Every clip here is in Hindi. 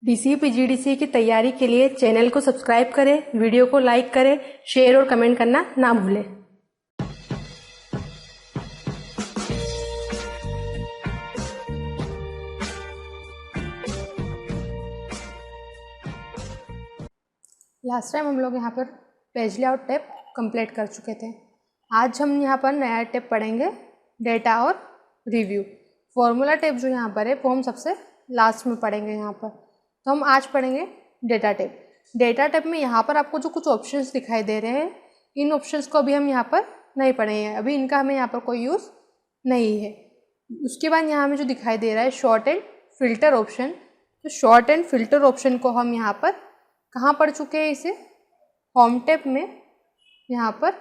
DCPGDC की तैयारी के लिए चैनल को सब्सक्राइब करें, वीडियो को लाइक करें, शेयर और कमेंट करना ना भूलें। लास्ट टाइम हम लोग यहाँ पर पेज लेआउट टैब कंप्लीट कर चुके थे। आज हम यहाँ पर नया टैब पढ़ेंगे, डेटा और रिव्यू। फॉर्मूला टैब जो यहाँ पर है वो हम सबसे लास्ट में पढ़ेंगे। यहाँ पर तो हम आज पढ़ेंगे डेटा टैब। डेटा टैब में यहाँ पर आपको जो कुछ ऑप्शंस दिखाई दे रहे हैं, इन ऑप्शंस को अभी हम यहाँ पर नहीं पढ़ेंगे, अभी इनका हमें यहाँ पर कोई यूज़ नहीं है। उसके बाद यहाँ हमें जो दिखाई दे रहा है शॉर्ट एंड फिल्टर ऑप्शन, तो शॉर्ट एंड फिल्टर ऑप्शन को हम यहाँ पर कहाँ पढ़ चुके हैं, इसे होम टैब में यहाँ पर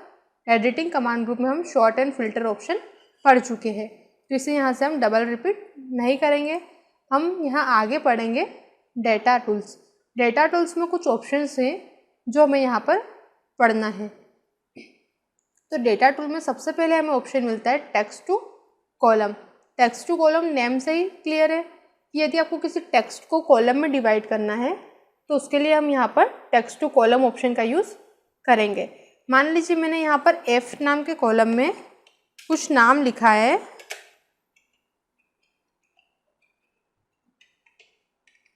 एडिटिंग कमांड ग्रुप में हम शॉर्ट एंड फिल्टर ऑप्शन पढ़ चुके हैं। तो इसे यहाँ से हम डबल रिपीट नहीं करेंगे। हम यहाँ आगे पढ़ेंगे डेटा टूल्स। डेटा टूल्स में कुछ ऑप्शंस हैं जो हमें यहाँ पर पढ़ना है। तो डेटा टूल में सबसे पहले हमें ऑप्शन मिलता है text to column. Text to column name से ही क्लियर है कि यदि आपको किसी टेक्स्ट को कॉलम में डिवाइड करना है तो उसके लिए हम यहाँ पर टेक्स्ट टू कॉलम ऑप्शन का यूज़ करेंगे। मान लीजिए मैंने यहाँ पर F नाम के कॉलम में कुछ नाम लिखा है,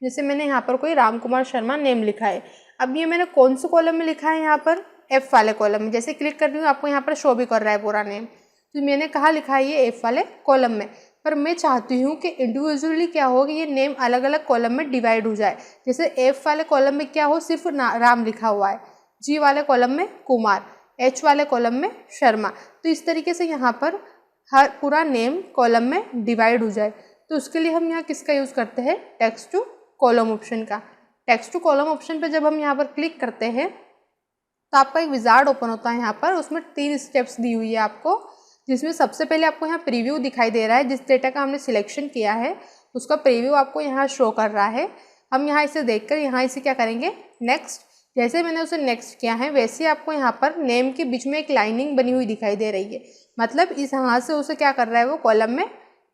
जैसे मैंने यहाँ पर कोई राम कुमार शर्मा नेम लिखा है। अब ये मैंने कौन से कॉलम में लिखा है, यहाँ पर F वाले कॉलम में। जैसे क्लिक कर रही हूँ आपको यहाँ पर शो भी कर रहा है पूरा नेम, तो मैंने कहाँ लिखा है, ये F वाले कॉलम में। पर मैं चाहती हूँ कि इंडिविजुअली क्या हो कि ये नेम अलग अलग कॉलम में डिवाइड हो जाए। जैसे F वाले कॉलम में क्या हो, सिर्फ राम लिखा हुआ है, G वाले कॉलम में कुमार, H वाले कॉलम में शर्मा। तो इस तरीके से यहाँ पर हर पूरा नेम कॉलम में डिवाइड हो जाए। तो उसके लिए हम यहाँ किसका यूज़ करते हैं, टेक्स्ट टू कॉलम ऑप्शन का। टेक्स्ट टू कॉलम ऑप्शन पर जब हम यहाँ पर क्लिक करते हैं तो आपका एक विजार्ड ओपन होता है। यहाँ पर उसमें 3 स्टेप्स दी हुई है आपको, जिसमें सबसे पहले आपको यहाँ प्रीव्यू दिखाई दे रहा है। जिस डेटा का हमने सिलेक्शन किया है उसका प्रीव्यू आपको यहाँ शो कर रहा है। हम यहाँ इसे देखकर यहाँ इसे क्या करेंगे, नेक्स्ट। जैसे मैंने उसे नेक्स्ट किया है वैसे आपको यहाँ पर नेम के बीच में एक लाइनिंग बनी हुई दिखाई दे रही है, मतलब इस यहाँ से उसे क्या कर रहा है, वो कॉलम में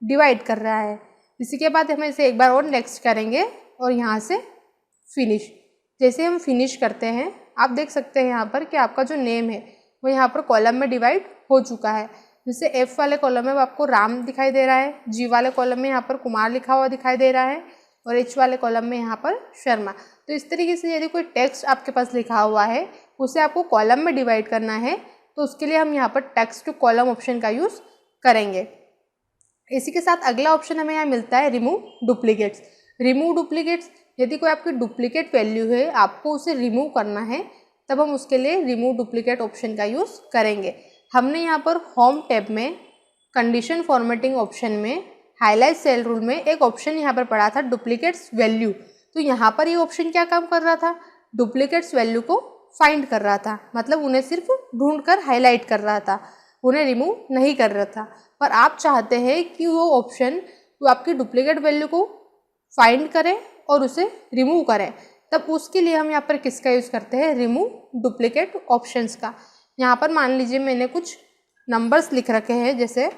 डिवाइड कर रहा है। इसी के बाद हम इसे एक बार और नेक्स्ट करेंगे और यहाँ से फिनिश। जैसे हम फिनिश करते हैं आप देख सकते हैं यहाँ पर कि आपका जो नेम है वो यहाँ पर कॉलम में डिवाइड हो चुका है। जैसे F वाले कॉलम में आपको राम दिखाई दे रहा है, G वाले कॉलम में यहाँ पर कुमार लिखा हुआ दिखाई दे रहा है और H वाले कॉलम में यहाँ पर शर्मा। तो इस तरीके से यदि कोई टेक्स्ट आपके पास लिखा हुआ है उसे आपको कॉलम में डिवाइड करना है तो उसके लिए हम यहाँ पर टेक्स्ट टू कॉलम ऑप्शन का यूज़ करेंगे। इसी के साथ अगला ऑप्शन हमें यहाँ मिलता है रिमूव डुप्लीकेट्स। रिमूव डुप्लीकेट्स, यदि कोई आपकी डुप्लीकेट वैल्यू है आपको उसे रिमूव करना है तब हम उसके लिए रिमूव डुप्लीकेट ऑप्शन का यूज़ करेंगे। हमने यहाँ पर होम टैब में कंडीशन फॉर्मेटिंग ऑप्शन में हाईलाइट सेल रूल में एक ऑप्शन यहाँ पर पड़ा था डुप्लीकेट्स वैल्यू। तो यहाँ पर ये ऑप्शन क्या काम कर रहा था, डुप्लीकेट्स वैल्यू को फाइंड कर रहा था, मतलब उन्हें सिर्फ ढूंढ कर हाईलाइट कर रहा था, उन्हें रिमूव नहीं कर रहा था। पर आप चाहते हैं कि वो ऑप्शन वो आपकी डुप्लीकेट वैल्यू को फाइंड करें और उसे रिमूव करें, तब उसके लिए हम यहाँ पर किसका यूज़ करते हैं, रिमूव डुप्लीकेट ऑप्शंस का। यहाँ पर मान लीजिए मैंने कुछ नंबर्स लिख रखे हैं, जैसे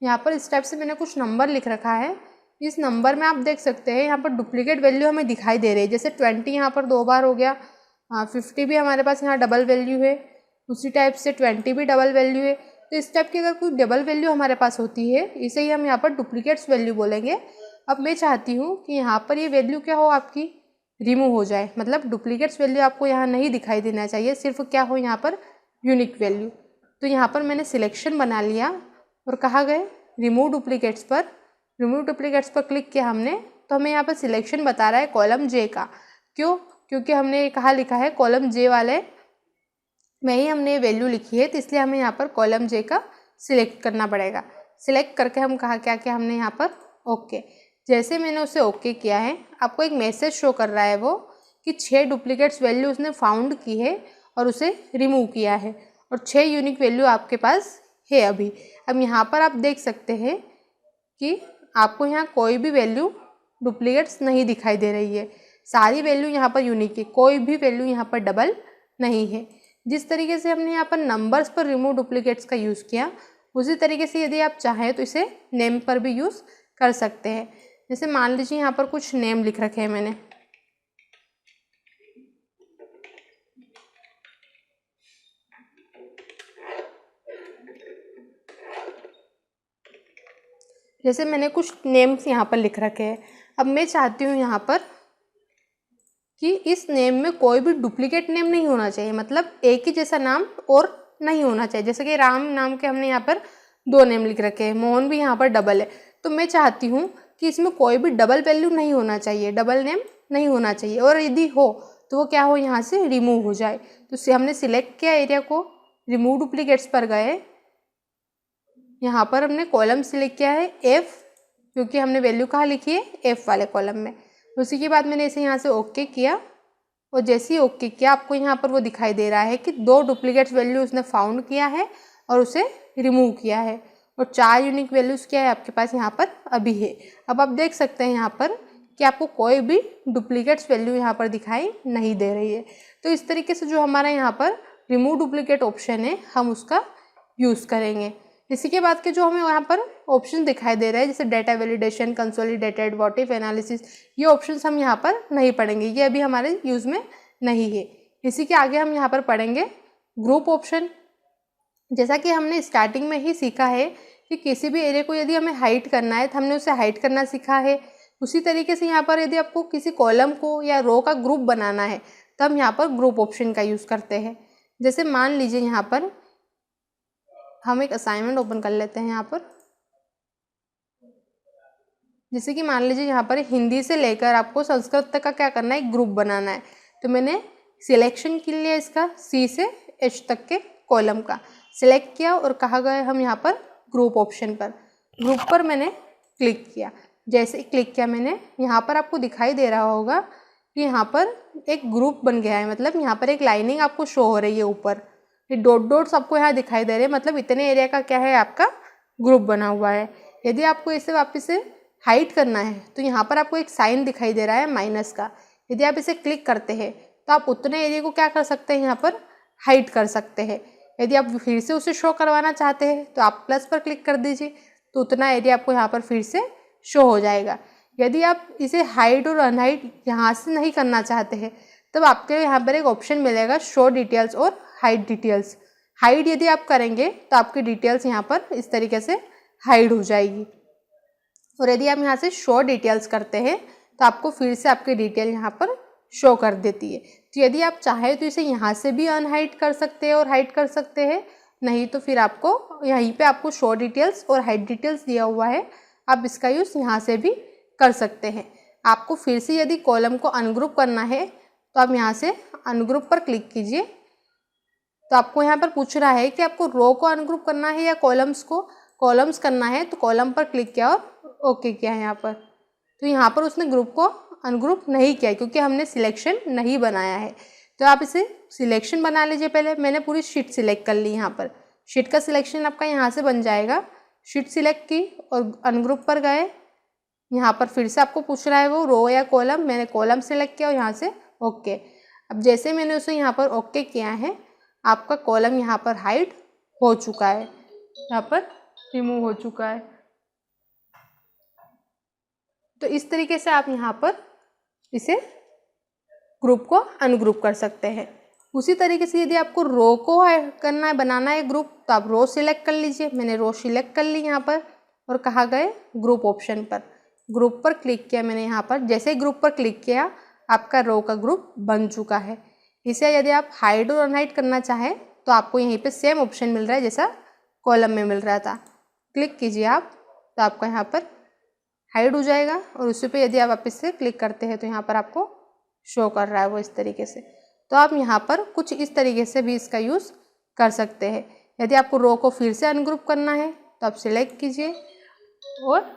यहाँ पर इस टाइप से मैंने कुछ नंबर लिख रखा है। इस नंबर में आप देख सकते हैं यहाँ पर डुप्लीकेट वैल्यू हमें दिखाई दे रही है। जैसे 20 यहाँ पर 2 बार हो गया, 50 भी हमारे पास यहाँ डबल वैल्यू है, उसी टाइप से 20 भी डबल वैल्यू है। तो इस टाइप की अगर कोई डबल वैल्यू हमारे पास होती है इसे ही हम यहाँ पर डुप्लीकेट्स वैल्यू बोलेंगे। अब मैं चाहती हूँ कि यहाँ पर ये वैल्यू क्या हो, आपकी रिमूव हो जाए, मतलब डुप्लीकेट्स वैल्यू आपको यहाँ नहीं दिखाई देना चाहिए, सिर्फ क्या हो यहाँ पर यूनिक वैल्यू। तो यहाँ पर मैंने सिलेक्शन बना लिया और कहाँ गए, रिमूव डुप्लीकेट्स पर। रिमूव डुप्लीकेट्स पर क्लिक किया हमने तो हमें यहाँ पर सिलेक्शन बता रहा है कॉलम J का। क्यों, क्योंकि हमने कहाँ लिखा है, कॉलम J वाले में ही हमने वैल्यू लिखी है, तो इसलिए हमें यहाँ पर कॉलम J का सिलेक्ट करना पड़ेगा। सिलेक्ट करके हम कहा क्या किया हमने यहाँ पर ओके। जैसे मैंने उसे ओके किया है आपको एक मैसेज शो कर रहा है वो कि 6 डुप्लीकेट्स वैल्यू उसने फाउंड की है और उसे रिमूव किया है और 6 यूनिक वैल्यू आपके पास है अभी। अब यहाँ पर आप देख सकते हैं कि आपको यहाँ कोई भी वैल्यू डुप्लीकेट्स नहीं दिखाई दे रही है, सारी वैल्यू यहाँ पर यूनिक है, कोई भी वैल्यू यहाँ पर डबल नहीं है। जिस तरीके से हमने यहाँ पर नंबर्स पर रिमूव डुप्लीकेट्स का यूज़ किया, उसी तरीके से यदि आप चाहें तो इसे नेम पर भी यूज़ कर सकते हैं। जैसे मान लीजिए यहाँ पर कुछ नेम लिख रखे हैं मैंने, जैसे मैंने कुछ नेम्स यहाँ पर लिख रखे हैं। अब मैं चाहती हूँ यहाँ पर कि इस नेम में कोई भी डुप्लीकेट नेम नहीं होना चाहिए, मतलब एक ही जैसा नाम और नहीं होना चाहिए। जैसे कि राम नाम के हमने यहाँ पर 2 नेम लिख रखे हैं, मोहन भी यहाँ पर डबल है, तो मैं चाहती हूँ कि इसमें कोई भी डबल वैल्यू नहीं होना चाहिए, डबल नेम नहीं होना चाहिए, और यदि हो तो वो क्या हो, यहाँ से रिमूव हो जाए। तो हमने सिलेक्ट किया एरिया को, रिमूव डुप्लीकेट्स पर गए, यहाँ पर हमने कॉलम सिलेक्ट किया है F, क्योंकि हमने वैल्यू कहाँ लिखी है, F वाले कॉलम में। उसी के बाद मैंने इसे यहाँ से ओके किया, और जैसे ही ओके किया आपको यहाँ पर वो दिखाई दे रहा है कि 2 डुप्लीकेट्स वैल्यू उसने फाउंड किया है और उसे रिमूव किया है, और 4 यूनिक वैल्यूज़ क्या है आपके पास यहाँ पर अभी है। अब आप देख सकते हैं यहाँ पर कि आपको कोई भी डुप्लीकेट्स वैल्यू यहाँ पर दिखाई नहीं दे रही है। तो इस तरीके से जो हमारा यहाँ पर रिमूव डुप्लीकेट ऑप्शन है, हम उसका यूज़ करेंगे। इसी के बाद के जो हमें यहाँ पर ऑप्शन दिखाई दे रहे हैं, जैसे data validation, consolidated, what if analysis, ये ऑप्शंस हम यहाँ पर नहीं पढ़ेंगे, ये अभी हमारे यूज़ में नहीं है। इसी के आगे हम यहाँ पर पढ़ेंगे ग्रुप ऑप्शन। जैसा कि हमने स्टार्टिंग में ही सीखा है कि किसी भी एरिया को यदि हमें हाइड करना है तो हमने उसे हाइड करना सीखा है। उसी तरीके से यहाँ पर यदि आपको किसी कॉलम को या रो का ग्रुप बनाना है तो हम यहाँ पर ग्रुप ऑप्शन का यूज़ करते हैं। जैसे मान लीजिए यहाँ पर हम एक असाइनमेंट ओपन कर लेते हैं यहाँ पर, जैसे कि मान लीजिए यहाँ पर हिंदी से लेकर आपको संस्कृत तक का क्या करना है, एक ग्रुप बनाना है। तो मैंने सिलेक्शन के लिए इसका C से H तक के कॉलम का सिलेक्ट किया और कहा गया हम यहाँ पर ग्रुप ऑप्शन पर। ग्रुप पर मैंने क्लिक किया, जैसे क्लिक किया मैंने, यहाँ पर आपको दिखाई दे रहा होगा कि यहाँ पर एक ग्रुप बन गया है, मतलब यहाँ पर एक लाइनिंग आपको शो हो रही है ऊपर, ये डॉट डॉट्स आपको यहाँ दिखाई दे रहे हैं, मतलब इतने एरिया का क्या है आपका ग्रुप बना हुआ है। यदि आपको इसे वापस से हाइड करना है तो यहाँ पर आपको एक साइन दिखाई दे रहा है माइनस का, यदि आप इसे क्लिक करते हैं तो आप उतने एरिया को क्या कर सकते हैं, यहाँ पर हाइड कर सकते हैं। यदि आप फिर से उसे शो करवाना चाहते हैं तो आप प्लस पर क्लिक कर दीजिए, तो उतना एरिया आपको यहाँ पर फिर से शो हो जाएगा। यदि आप इसे हाइड और अनहाइड यहाँ से नहीं करना चाहते हैं तब आपके यहाँ पर एक ऑप्शन मिलेगा शो डिटेल्स और हाइड डिटेल्स। हाइड यदि आप करेंगे तो आपकी डिटेल्स यहाँ पर इस तरीके से हाइड हो जाएगी, और यदि आप यहाँ से शो डिटेल्स करते हैं तो आपको फिर से आपकी डिटेल यहाँ पर शो कर देती है। तो यदि आप चाहें तो इसे यहाँ से भी अनहाइड कर सकते हैं और हाइड कर सकते हैं, नहीं तो फिर आपको यहीं पे आपको शो डिटेल्स और हाइड डिटेल्स दिया हुआ है, आप इसका यूज़ यहाँ से भी कर सकते हैं। आपको फिर से यदि कॉलम को अनग्रुप करना है तो आप यहाँ से अनग्रुप पर क्लिक कीजिए। तो आपको यहाँ पर पूछ रहा है कि आपको रो को अनग्रुप करना है या कॉलम्स को, कॉलम्स करना है तो कॉलम पर क्लिक किया और ओके किया है यहाँ पर। तो यहाँ पर उसने ग्रुप को अनग्रुप नहीं किया क्योंकि हमने सिलेक्शन नहीं बनाया है। तो आप इसे सिलेक्शन बना लीजिए। पहले मैंने पूरी शीट सिलेक्ट कर ली, यहाँ पर शीट का सिलेक्शन आपका यहाँ से बन जाएगा। शीट सिलेक्ट की और अनग्रुप पर गए, यहाँ पर फिर से आपको पूछ रहा है वो रो या कॉलम, मैंने कॉलम सिलेक्ट किया और यहाँ से ओके। अब जैसे मैंने उसे यहाँ पर ओके किया है, आपका कॉलम यहाँ पर हाइड हो चुका है, यहाँ पर रिमूव हो चुका है। तो इस तरीके से आप यहाँ पर इसे ग्रुप को अनग्रुप कर सकते हैं। उसी तरीके से यदि आपको रो को करना है, बनाना है ग्रुप, तो आप रो सिलेक्ट कर लीजिए। मैंने रो सिलेक्ट कर ली यहाँ पर और कहा गए ग्रुप ऑप्शन पर, ग्रुप पर क्लिक किया मैंने यहाँ पर। जैसे ही ग्रुप पर क्लिक किया आपका रो का ग्रुप बन चुका है। इसे यदि आप हाइड और अनहाइड करना चाहें तो आपको यहीं पे सेम ऑप्शन मिल रहा है जैसा कॉलम में मिल रहा था। क्लिक कीजिए आप, तो आपका यहाँ पर हाइड हो जाएगा, और उसी पे यदि आप वापस से क्लिक करते हैं तो यहाँ पर आपको शो कर रहा है वो इस तरीके से। तो आप यहाँ पर कुछ इस तरीके से भी इसका यूज़ कर सकते हैं। यदि आपको रो को फिर से अनग्रुप करना है तो आप सिलेक्ट कीजिए और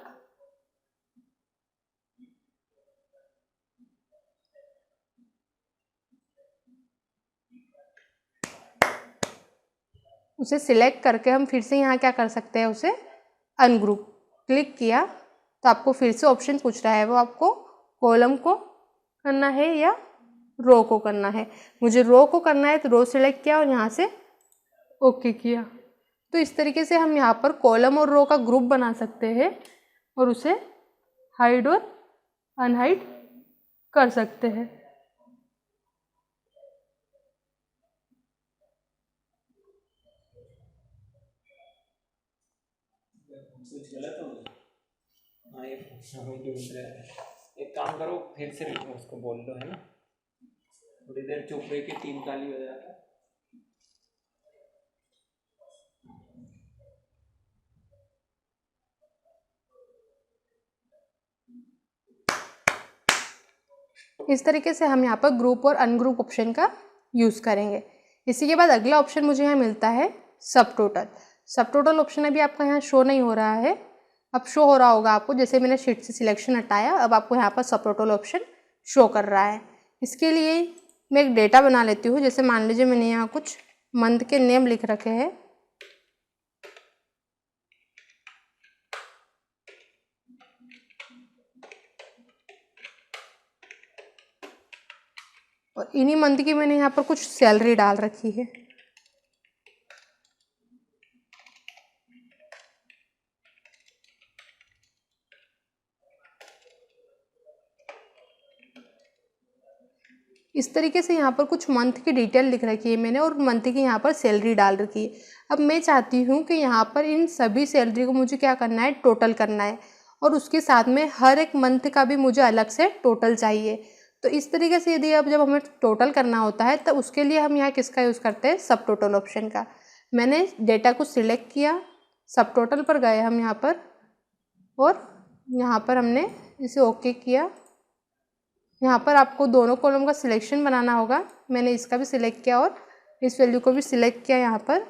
उसे सिलेक्ट करके हम फिर से यहाँ क्या कर सकते हैं, उसे अनग्रुप। क्लिक किया तो आपको फिर से ऑप्शन पूछ रहा है, वो आपको कॉलम को करना है या रो को करना है। मुझे रो को करना है तो रो सिलेक्ट किया और यहाँ से ओके किया। तो इस तरीके से हम यहाँ पर कॉलम और रो का ग्रुप बना सकते हैं और उसे हाइड और अनहाइड कर सकते हैं। कुछ गलत हो गया? हाँ, ये ढूंढ रहा है। एक काम करो, फिर से उसको बोल दो, है ना, थोड़ी देर चुप रह के टीम काली हो जाता है। इस तरीके से हम यहाँ पर ग्रुप और अनग्रुप ऑप्शन का यूज़ करेंगे। इसी के बाद अगला ऑप्शन मुझे यहाँ मिलता है सब टोटल। सब टोटल ऑप्शन अभी आपका यहाँ शो नहीं हो रहा है, अब शो हो रहा होगा आपको। जैसे मैंने शीट से सिलेक्शन हटाया, अब आपको यहाँ पर सब टोटल ऑप्शन शो कर रहा है। इसके लिए मैं एक डेटा बना लेती हूँ। जैसे मान लीजिए मैंने यहाँ कुछ मंथ के नेम लिख रखे हैं, और इन्हीं मंथ की मैंने यहाँ पर कुछ सैलरी डाल रखी है। इस तरीके से यहाँ पर कुछ मंथ की डिटेल लिख रखी है मैंने और मंथ की यहाँ पर सैलरी डाल रखी है। अब मैं चाहती हूँ कि यहाँ पर इन सभी सैलरी को मुझे क्या करना है, टोटल करना है, और उसके साथ में हर एक मंथ का भी मुझे अलग से टोटल चाहिए। तो इस तरीके से यदि अब जब हमें टोटल करना होता है तब उसके लिए हम यहाँ किसका यूज़ करते हैं, सब टोटल ऑप्शन का। मैंने डेटा को सिलेक्ट किया, सब टोटल पर गए हम यहाँ पर, और यहाँ पर हमने इसे ओके किया। यहाँ पर आपको दोनों कॉलम का सिलेक्शन बनाना होगा। मैंने इसका भी सिलेक्ट किया और इस वैल्यू को भी सिलेक्ट किया यहाँ पर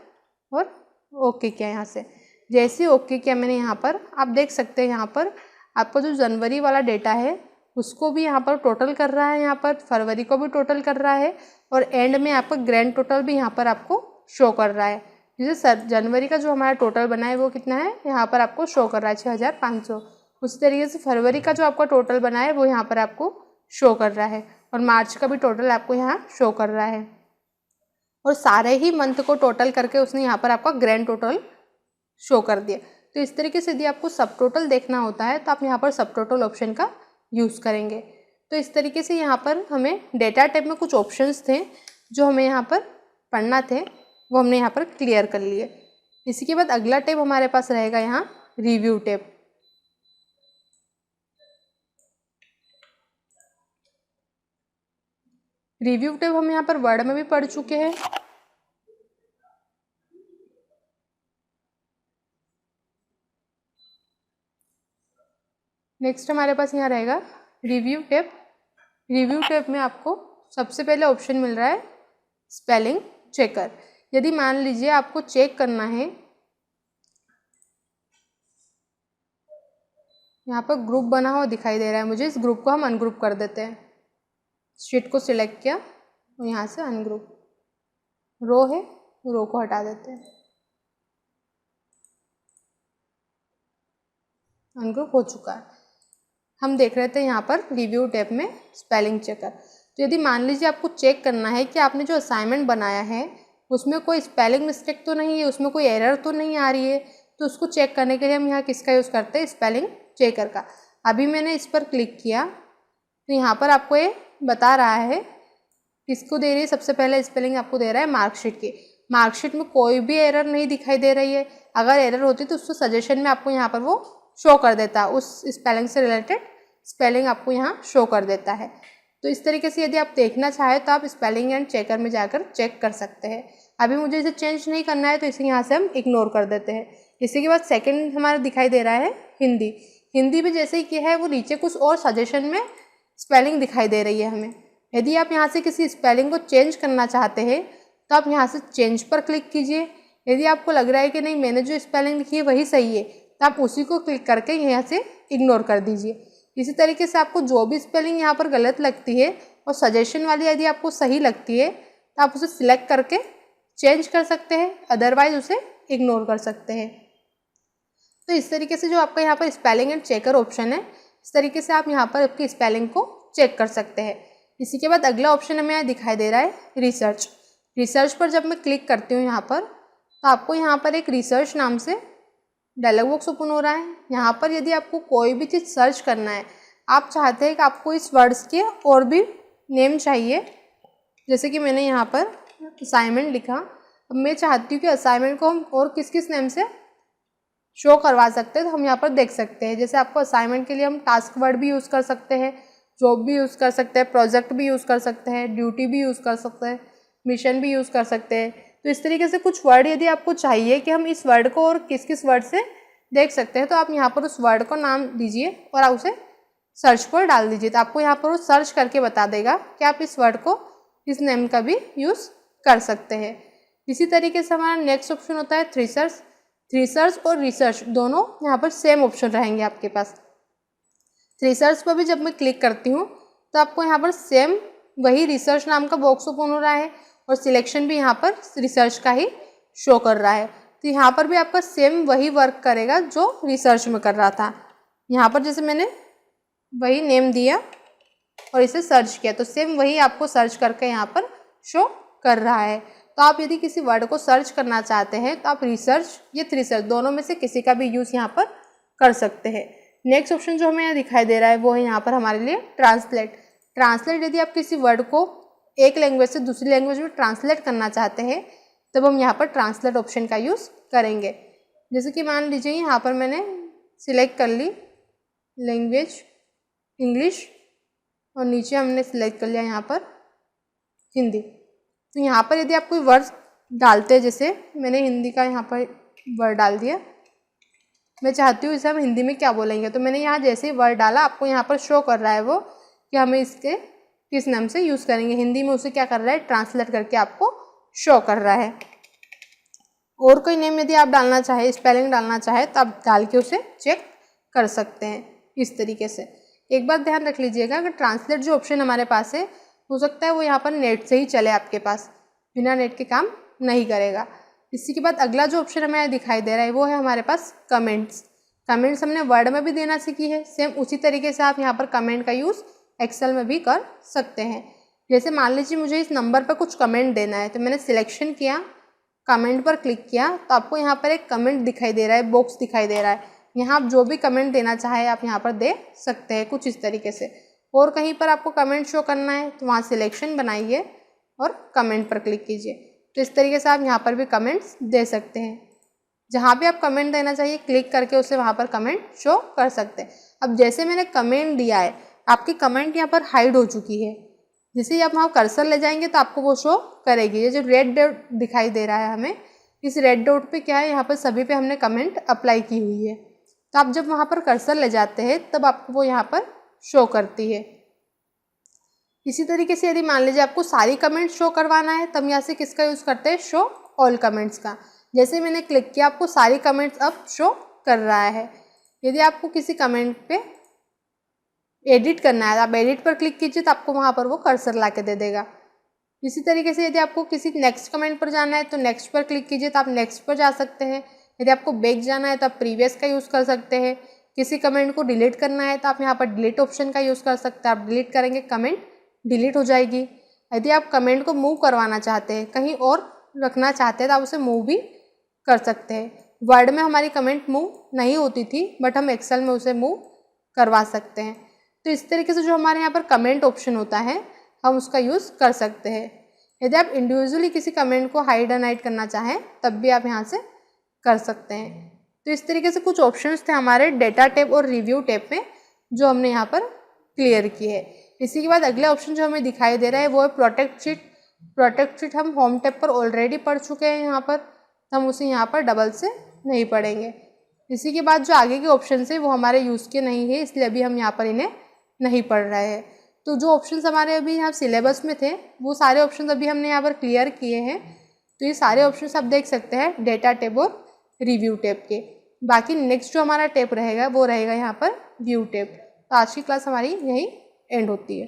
और ओके किया। यहाँ से जैसे ओके किया मैंने, यहाँ पर आप देख सकते हैं यहाँ पर आपका जो जनवरी वाला डेटा है उसको भी यहाँ पर टोटल कर रहा है, यहाँ पर फरवरी को भी टोटल कर रहा है, और एंड में आपका ग्रैंड टोटल भी यहाँ पर आपको शो कर रहा है। जैसे जनवरी का जो हमारा टोटल बना है वो कितना है, यहाँ पर आपको शो कर रहा है 6500। उसी तरीके से फरवरी का जो आपका टोटल बना है वो यहाँ पर आपको शो कर रहा है, और मार्च का भी टोटल आपको यहाँ शो कर रहा है, और सारे ही मंथ को टोटल करके उसने यहाँ पर आपका ग्रैंड टोटल शो कर दिया। तो इस तरीके से यदि आपको सब टोटल देखना होता है तो आप यहाँ पर सब टोटल ऑप्शन का यूज़ करेंगे। तो इस तरीके से यहाँ पर हमें डेटा टाइप में कुछ ऑप्शंस थे जो हमें यहाँ पर पढ़ना थे, वो हमने यहाँ पर क्लियर कर लिए। इसी के बाद अगला टैब हमारे पास रहेगा यहाँ रिव्यू टैब। रिव्यू टैब हम यहाँ पर वर्ड में भी पढ़ चुके हैं। नेक्स्ट हमारे पास यहाँ रहेगा रिव्यू टैब। रिव्यू टैब में आपको सबसे पहले ऑप्शन मिल रहा है स्पेलिंग चेकर। यदि मान लीजिए आपको चेक करना है, यहाँ पर ग्रुप बना हुआ दिखाई दे रहा है मुझे, इस ग्रुप को हम अनग्रुप कर देते हैं। शीट को सिलेक्ट किया और यहाँ से अनग्रुप, रो है रो को हटा देते हैं, अनग्रुप हो चुका है। हम देख रहे थे यहाँ पर रिव्यू टैब में स्पेलिंग चेकर। तो यदि मान लीजिए आपको चेक करना है कि आपने जो असाइनमेंट बनाया है उसमें कोई स्पेलिंग मिस्टेक तो नहीं है, उसमें कोई एरर तो नहीं आ रही है, तो उसको चेक करने के लिए हम यहाँ किसका यूज़ करते हैं, स्पेलिंग चेकर का। अभी मैंने इस पर क्लिक किया तो यहाँ पर आपको ये बता रहा है, किसको दे रही है, सबसे पहले स्पेलिंग आपको दे रहा है मार्कशीट की। मार्कशीट में कोई भी एरर नहीं दिखाई दे रही है। अगर एरर होती तो उसको सजेशन में आपको यहाँ पर वो शो कर देता, उस स्पेलिंग से रिलेटेड स्पेलिंग आपको यहाँ शो कर देता है। तो इस तरीके से यदि आप देखना चाहें तो आप स्पेलिंग एंड चेकर में जाकर चेक कर सकते हैं। अभी मुझे इसे चेंज नहीं करना है तो इसे यहाँ से हम इग्नोर कर देते हैं। इसी के बाद सेकंड हमारा दिखाई दे रहा है हिंदी। हिंदी में जैसे ही किया है वो नीचे कुछ और सजेशन में स्पेलिंग दिखाई दे रही है हमें। यदि आप यहाँ से किसी स्पेलिंग को चेंज करना चाहते हैं तो आप यहाँ से चेंज पर क्लिक कीजिए। यदि आपको लग रहा है कि नहीं मैंने जो स्पेलिंग लिखी है वही सही है तो आप उसी को क्लिक करके यहाँ से इग्नोर कर दीजिए। इसी तरीके से आपको जो भी स्पेलिंग यहाँ पर गलत लगती है और सजेशन वाली यदि आपको सही लगती है तो आप उसे सिलेक्ट करके चेंज कर सकते हैं, अदरवाइज उसे इग्नोर कर सकते हैं। तो इस तरीके से जो आपका यहाँ पर स्पेलिंग एंड चेकर ऑप्शन है, इस तरीके से आप यहाँ पर आपकी स्पेलिंग को चेक कर सकते हैं। इसी के बाद अगला ऑप्शन हमें यहाँ दिखाई दे रहा है रिसर्च। रिसर्च पर जब मैं क्लिक करती हूँ यहाँ पर, तो आपको यहाँ पर एक रिसर्च नाम से डायलॉग बॉक्स ओपन हो रहा है। यहाँ पर यदि आपको कोई भी चीज़ सर्च करना है, आप चाहते हैं कि आपको इस वर्ड्स के और भी नेम चाहिए, जैसे कि मैंने यहाँ पर असाइनमेंट लिखा। अब मैं चाहती हूँ कि असाइनमेंट को हम और किस किस नेम से शो करवा सकते हैं, तो हम यहाँ पर देख सकते हैं। जैसे आपको असाइनमेंट के लिए हम टास्क वर्ड भी यूज़ कर सकते हैं, जॉब भी यूज़ कर सकते हैं, प्रोजेक्ट भी यूज़ कर सकते हैं, ड्यूटी भी यूज़ कर सकते हैं, मिशन भी यूज़ कर सकते हैं। तो इस तरीके से कुछ वर्ड यदि आपको चाहिए कि हम इस वर्ड को और किस किस वर्ड से देख सकते हैं, तो आप यहाँ पर उस वर्ड को नाम दीजिए और आप उसे सर्च पर डाल दीजिए। तो आपको यहाँ पर वो सर्च करके बता देगा कि आप इस वर्ड को इस नेम का भी यूज़ कर सकते हैं। इसी तरीके से हमारा नेक्स्ट ऑप्शन होता है थ्रीसर्च। थ्रीसर्च और रिसर्च दोनों यहाँ पर सेम ऑप्शन रहेंगे आपके पास। थ्रीसर्च पर भी जब मैं क्लिक करती हूँ तो आपको यहाँ पर सेम वही रिसर्च नाम का बॉक्स ओपन हो रहा है और सिलेक्शन भी यहाँ पर रिसर्च का ही शो कर रहा है। तो यहाँ पर भी आपका सेम वही वर्क करेगा जो रिसर्च में कर रहा था। यहाँ पर जैसे मैंने वही नेम दिया और इसे सर्च किया, तो सेम वही आपको सर्च करके यहाँ पर शो कर रहा है। तो आप यदि किसी वर्ड को सर्च करना चाहते हैं तो आप रिसर्च या थ्रीसर्च दोनों में से किसी का भी यूज़ यहाँ पर कर सकते हैं। नेक्स्ट ऑप्शन जो हमें यहाँ दिखाई दे रहा है वो है यहाँ पर हमारे लिए ट्रांसलेट। ट्रांसलेट यदि आप किसी वर्ड को एक लैंग्वेज से दूसरी लैंग्वेज में ट्रांसलेट करना चाहते हैं, तब हम यहाँ पर ट्रांसलेट ऑप्शन का यूज़ करेंगे। जैसे कि मान लीजिए यहाँ पर मैंने सिलेक्ट कर ली लैंग्वेज इंग्लिश और नीचे हमने सिलेक्ट कर लिया यहाँ पर हिंदी। तो यहाँ पर यदि आप कोई वर्ड डालते हैं, जैसे मैंने हिंदी का यहाँ पर वर्ड डाल दिया, मैं चाहती हूँ इसे हम हिंदी में क्या बोलेंगे, तो मैंने यहाँ जैसे ही वर्ड डाला आपको यहाँ पर शो कर रहा है वो कि हमें इसके किस नाम से यूज़ करेंगे। हिंदी में उसे क्या कर रहा है, ट्रांसलेट करके आपको शो कर रहा है। और कोई नेम यदि आप डालना चाहे, स्पेलिंग डालना चाहे, तो आप डाल के उसे चेक कर सकते हैं इस तरीके से। एक बात ध्यान रख लीजिएगा कि ट्रांसलेट जो ऑप्शन हमारे पास है, हो सकता है वो यहाँ पर नेट से ही चले आपके पास, बिना नेट के काम नहीं करेगा। इसी के बाद अगला जो ऑप्शन हमें दिखाई दे रहा है वो है हमारे पास कमेंट्स। कमेंट्स हमने वर्ड में भी देना सीखी है, सेम उसी तरीके से आप यहाँ पर कमेंट का यूज़ एक्सेल में भी कर सकते हैं। जैसे मान लीजिए मुझे इस नंबर पर कुछ कमेंट देना है, तो मैंने सिलेक्शन किया, कमेंट पर क्लिक किया, तो आपको यहाँ पर एक कमेंट दिखाई दे रहा है, बॉक्स दिखाई दे रहा है। यहाँ आप जो भी कमेंट देना चाहे आप यहाँ पर दे सकते हैं कुछ इस तरीके से। और कहीं पर आपको कमेंट शो करना है तो वहाँ सिलेक्शन बनाइए और कमेंट पर क्लिक कीजिए। तो इस तरीके से आप यहाँ पर भी कमेंट्स दे सकते हैं। जहाँ भी आप कमेंट देना चाहिए क्लिक करके उसे वहाँ पर कमेंट शो कर सकते हैं। अब जैसे मैंने कमेंट दिया है, आपकी कमेंट यहाँ पर हाइड हो चुकी है। जैसे ही आप वहाँ कर्सर ले जाएंगे तो आपको वो शो करेगी। ये जो रेड डॉट दिखाई दे रहा है हमें, इस रेड डॉट पे क्या है, यहाँ पर सभी पे हमने कमेंट अप्लाई की हुई है। तो आप जब वहाँ पर कर्सर ले जाते हैं तब आपको वो यहाँ पर शो करती है। इसी तरीके से यदि मान लीजिए आपको सारी कमेंट शो करवाना है, तब यहाँ से किसका यूज़ करते हैं, शो ऑल कमेंट्स का। जैसे मैंने क्लिक किया आपको सारी कमेंट्स अब शो कर रहा है। यदि आपको किसी कमेंट पे एडिट करना है, आप एडिट पर क्लिक कीजिए तो आपको वहाँ पर वो कर्सर ला के दे देगा। इसी तरीके से यदि आपको किसी नेक्स्ट कमेंट पर जाना है तो नेक्स्ट पर क्लिक कीजिए तो आप नेक्स्ट पर जा सकते हैं। यदि आपको बैक जाना है तो आप प्रीवियस का यूज़ कर सकते हैं। किसी कमेंट को डिलीट करना है तो आप यहाँ पर डिलीट ऑप्शन का यूज़ कर सकते हैं। आप डिलीट करेंगे, कमेंट डिलीट हो जाएगी। यदि आप कमेंट को मूव करवाना चाहते हैं, कहीं और रखना चाहते हैं, तो आप उसे मूव भी कर सकते हैं। वर्ड में हमारी कमेंट मूव नहीं होती थी, बट हम एक्सेल में उसे मूव करवा सकते हैं। तो इस तरीके से जो हमारे यहाँ पर कमेंट ऑप्शन होता है, हम उसका यूज़ कर सकते हैं। यदि आप इंडिविजुअली किसी कमेंट को हाइड एंड हाइड करना चाहें, तब भी आप यहाँ से कर सकते हैं। तो इस तरीके से कुछ ऑप्शंस थे हमारे डेटा टैब और रिव्यू टैब में, जो हमने यहाँ पर क्लियर किए है। इसी के बाद अगला ऑप्शन जो हमें दिखाई दे रहा है वो है प्रोटेक्ट शीट। प्रोटेक्ट शीट हम होम टैब पर ऑलरेडी पढ़ चुके हैं, यहाँ पर हम उसे यहाँ पर डबल से नहीं पढ़ेंगे। इसी के बाद जो आगे के ऑप्शन है वो हमारे यूज़ के नहीं है, इसलिए अभी हम यहाँ पर इन्हें नहीं पढ़ रहे हैं। तो जो ऑप्शंस हमारे अभी यहाँ सिलेबस में थे वो सारे ऑप्शंस अभी हमने यहाँ पर क्लियर किए हैं। तो ये सारे ऑप्शंस आप देख सकते हैं डेटा टैब और रिव्यू टैब के। बाकी नेक्स्ट जो हमारा टैब रहेगा वो रहेगा यहाँ पर व्यू टैब। तो आज की क्लास हमारी यहीं एंड होती है।